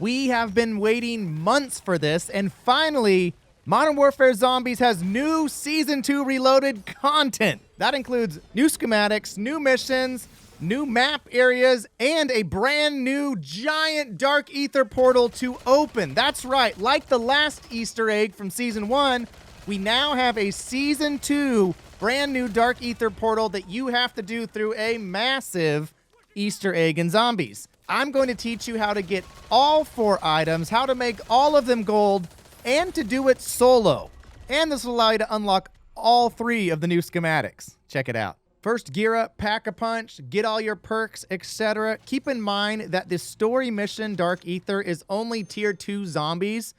We have been waiting months for this, and finally, Modern Warfare Zombies has new Season 2 Reloaded content. That includes new schematics, new missions, new map areas, and a brand new giant Dark Ether portal to open. That's right, like the last Easter egg from Season 1, we now have a Season 2 brand new Dark Ether portal that you have to do through a massive Easter egg in Zombies. I'm going to teach you how to get all 4 items, how to make all of them gold, and to do it solo. And this will allow you to unlock all 3 of the new schematics. Check it out. First, gear up, pack a punch, get all your perks, etc. Keep in mind that this story mission, Dark Ether, is only tier 2 zombies,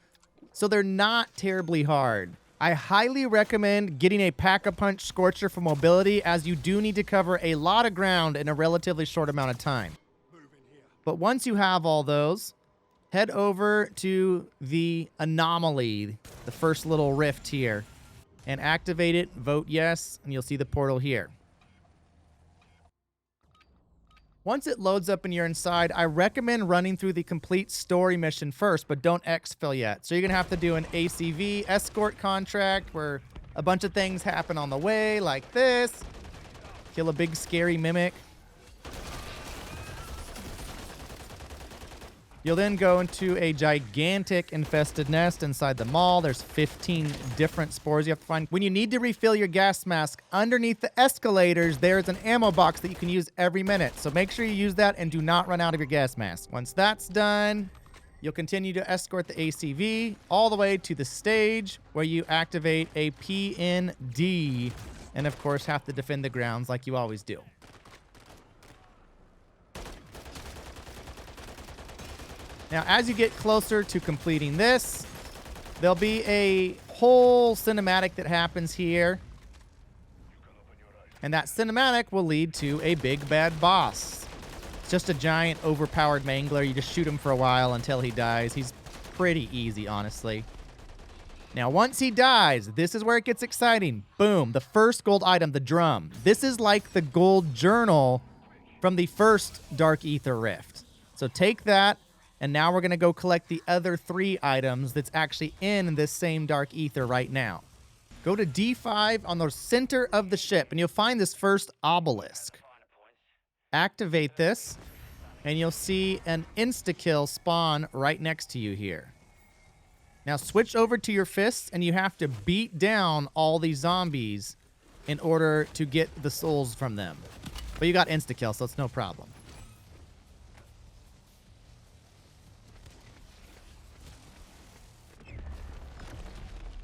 so they're not terribly hard. I highly recommend getting a Pack-a-Punch Scorcher for mobility, as you do need to cover a lot of ground in a relatively short amount of time. But once you have all those, head over to the anomaly, the first little rift here, and activate it, vote yes, and you'll see the portal here. Once it loads up and you're inside, I recommend running through the complete story mission first, but don't exfil yet. So you're going to have to do an ACV escort contract where a bunch of things happen on the way, like this. Kill a big scary mimic. You'll then go into a gigantic infested nest inside the mall. There's 15 different spores you have to find. When you need to refill your gas mask, underneath the escalators, there's an ammo box that you can use every minute. So make sure you use that and do not run out of your gas mask. Once that's done, you'll continue to escort the ACV all the way to the stage where you activate a PND and, of course, have to defend the grounds like you always do. Now, as you get closer to completing this, there'll be a whole cinematic that happens here. And that cinematic will lead to a big bad boss. It's just a giant overpowered mangler. You just shoot him for a while until he dies. He's pretty easy, honestly. Now, once he dies, this is where it gets exciting. Boom, the first gold item, the drum. This is like the gold journal from the first Dark Ether Rift. So take that. And now we're going to go collect the other 3 items that's actually in this same Dark Ether right now. Go to D5 on the center of the ship, and you'll find this first obelisk. Activate this, and you'll see an insta-kill spawn right next to you here. Now switch over to your fists, and you have to beat down all these zombies in order to get the souls from them. But you got insta-kill, so it's no problem.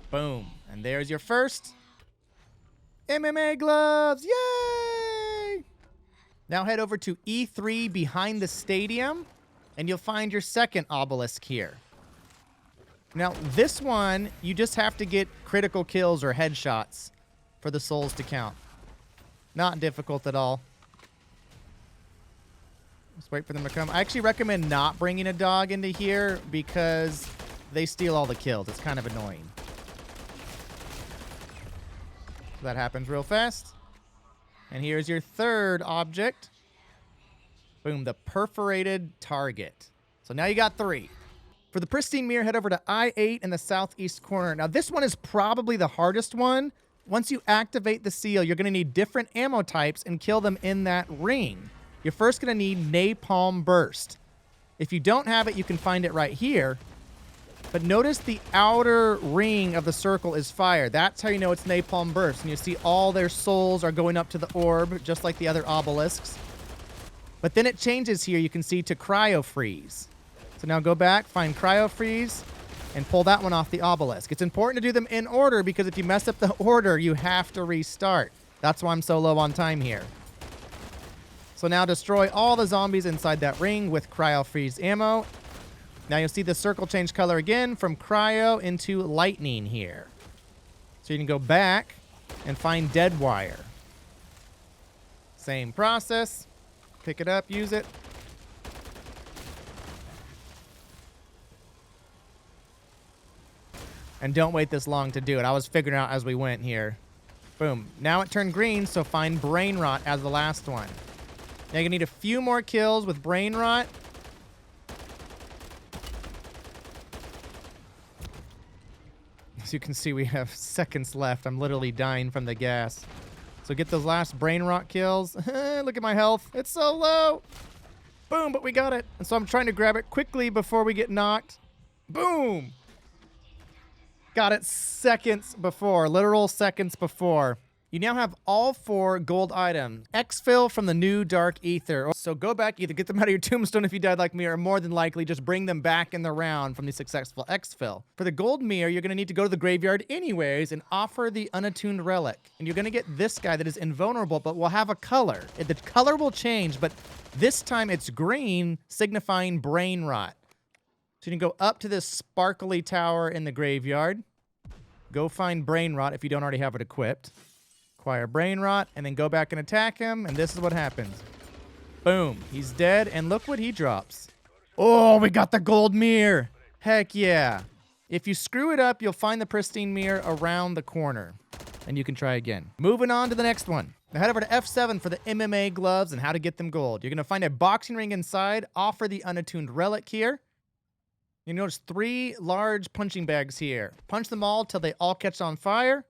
Boom. And there's your first MMA gloves. Yay! Now head over to E3 behind the stadium, and you'll find your second obelisk here. Now, this one, you just have to get critical kills or headshots for the souls to count. Not difficult at all. Let's wait for them to come. I actually recommend not bringing a dog into here because they steal all the kills. It's kind of annoying. That happens real fast. And here's your third object. Boom, the perforated target. So now you got 3. For the pristine mirror, head over to I-8 in the southeast corner. Now this one is probably the hardest one. Once you activate the seal, you're going to need different ammo types and kill them in that ring. You're first going to need Napalm Burst. If you don't have it, you can find it right here. But notice the outer ring of the circle is fire. That's how you know it's Napalm Burst. And you see all their souls are going up to the orb, just like the other obelisks. But then it changes here, you can see, to Cryo Freeze. So now go back, find Cryo Freeze, and pull that one off the obelisk. It's important to do them in order because if you mess up the order, you have to restart. That's why I'm so low on time here. So now destroy all the zombies inside that ring with Cryo Freeze ammo. Now you'll see the circle change color again from cryo into lightning here. So you can go back and find dead wire. Same process. Pick it up, use it. And don't wait this long to do it. I was figuring out as we went here. Boom. Now it turned green, so find Brain Rot as the last one. Now you're going to need a few more kills with Brain Rot. As you can see, we have seconds left. I'm literally dying from the gas. So get those last brain rot kills. Look at my health. It's so low. Boom, but we got it. And so I'm trying to grab it quickly before we get knocked. Boom. Got it seconds before, literal seconds before. You now have all 4 gold items. Exfil from the new Dark Ether. So go back, either get them out of your tombstone if you died like me, or more than likely just bring them back in the round from the successful Exfil. For the gold mirror, you're going to need to go to the graveyard anyways and offer the unattuned relic. And you're going to get this guy that is invulnerable, but will have a color. The color will change, but this time it's green, signifying brain rot. So you can go up to this sparkly tower in the graveyard. Go find brain rot if you don't already have it equipped. Acquire brain rot, and then go back and attack him, and this is what happens. Boom. He's dead, and look what he drops. Oh, we got the gold mirror. Heck yeah. If you screw it up, you'll find the pristine mirror around the corner, and you can try again. Moving on to the next one. Now head over to F7 for the MMA gloves and how to get them gold. You're going to find a boxing ring inside. Offer the unattuned relic here. You notice 3 large punching bags here. Punch them all till they all catch on fire.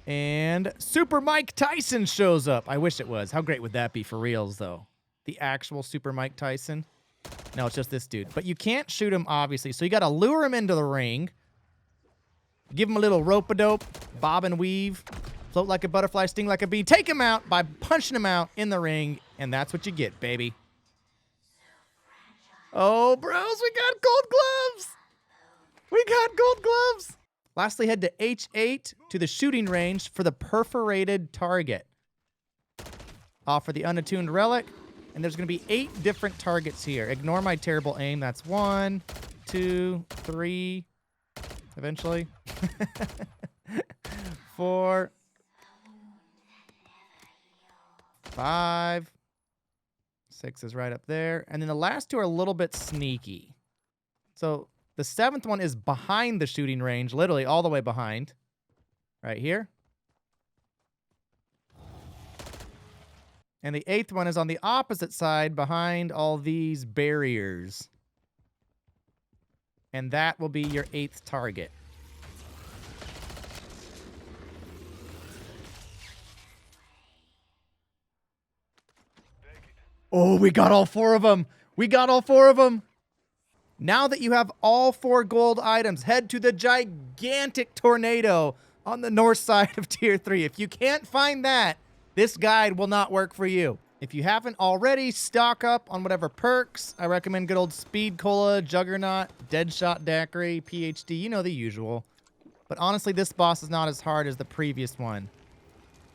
And Super Mike Tyson shows up. I wish it was. How great would that be for reals, though? The actual Super Mike Tyson. No, it's just this dude. But you can't shoot him, obviously. So you got to lure him into the ring. Give him a little rope-a-dope. Bob and weave. Float like a butterfly, sting like a bee. Take him out by punching him out in the ring. And that's what you get, baby. Oh, bros, we got gold gloves. We got gold gloves. Lastly, head to H8 to the shooting range for the perforated target. Offer the unattuned relic, and there's going to be 8 different targets here. Ignore my terrible aim. That's 1, 2, 3, eventually. 4, 5, 6 is right up there. And then the last 2 are a little bit sneaky. So the 7th one is behind the shooting range, literally all the way behind. Right here. And the 8th one is on the opposite side behind all these barriers. And that will be your 8th target. Oh, we got all 4 of them. We got all 4 of them. Now that you have all 4 gold items, head to the gigantic tornado on the north side of Tier 3. If you can't find that, this guide will not work for you. If you haven't already, stock up on whatever perks. I recommend good old Speed Cola, Juggernaut, Deadshot Daiquiri, PhD. You know the usual. But honestly, this boss is not as hard as the previous one.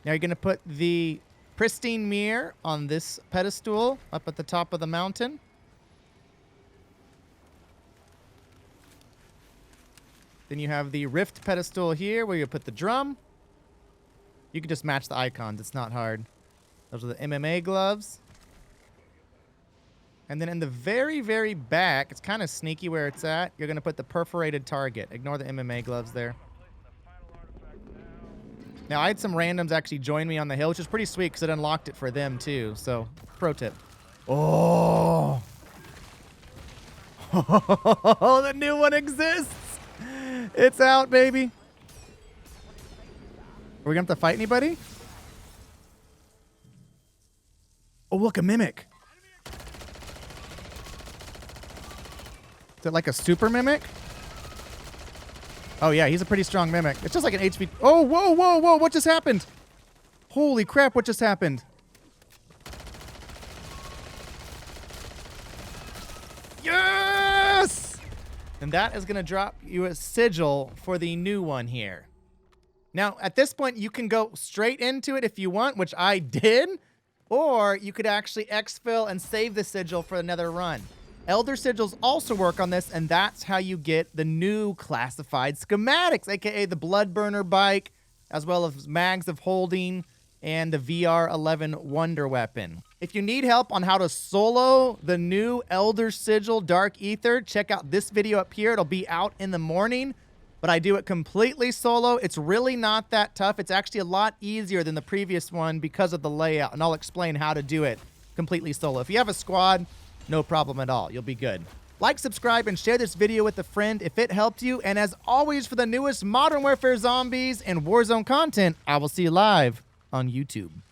Now you're going to put the pristine mirror on this pedestal up at the top of the mountain. Then you have the rift pedestal here where you put the drum. You can just match the icons. It's not hard. Those are the MMA gloves. And then in the very, very back, it's kind of sneaky where it's at. You're going to put the perforated target. Ignore the MMA gloves there. Now, I had some randoms actually join me on the hill, which is pretty sweet because it unlocked it for them too. So, pro tip. Oh. Oh, the new one exists. It's out, baby. Are we going to have to fight anybody? Oh, look, a mimic. Is it like a super mimic? Oh, yeah, he's a pretty strong mimic. It's just like an HP. Oh, whoa, whoa, whoa. What just happened? Holy crap, what just happened? Yes! And that is going to drop you a sigil for the new one here. Now, at this point, you can go straight into it if you want, which I did. Or you could actually exfil and save the sigil for another run. Elder Sigils also work on this, and that's how you get the new classified schematics, aka the Bloodburner bike, as well as Mags of Holding and the VR11 Wonder Weapon. If you need help on how to solo the new Elder Sigil Dark Ether, check out this video up here. It'll be out in the morning, but I do it completely solo. It's really not that tough. It's actually a lot easier than the previous one because of the layout, and I'll explain how to do it completely solo. If you have a squad, no problem at all. You'll be good. Like, subscribe, and share this video with a friend if it helped you. And as always, for the newest Modern Warfare Zombies and Warzone content, I will see you live on YouTube.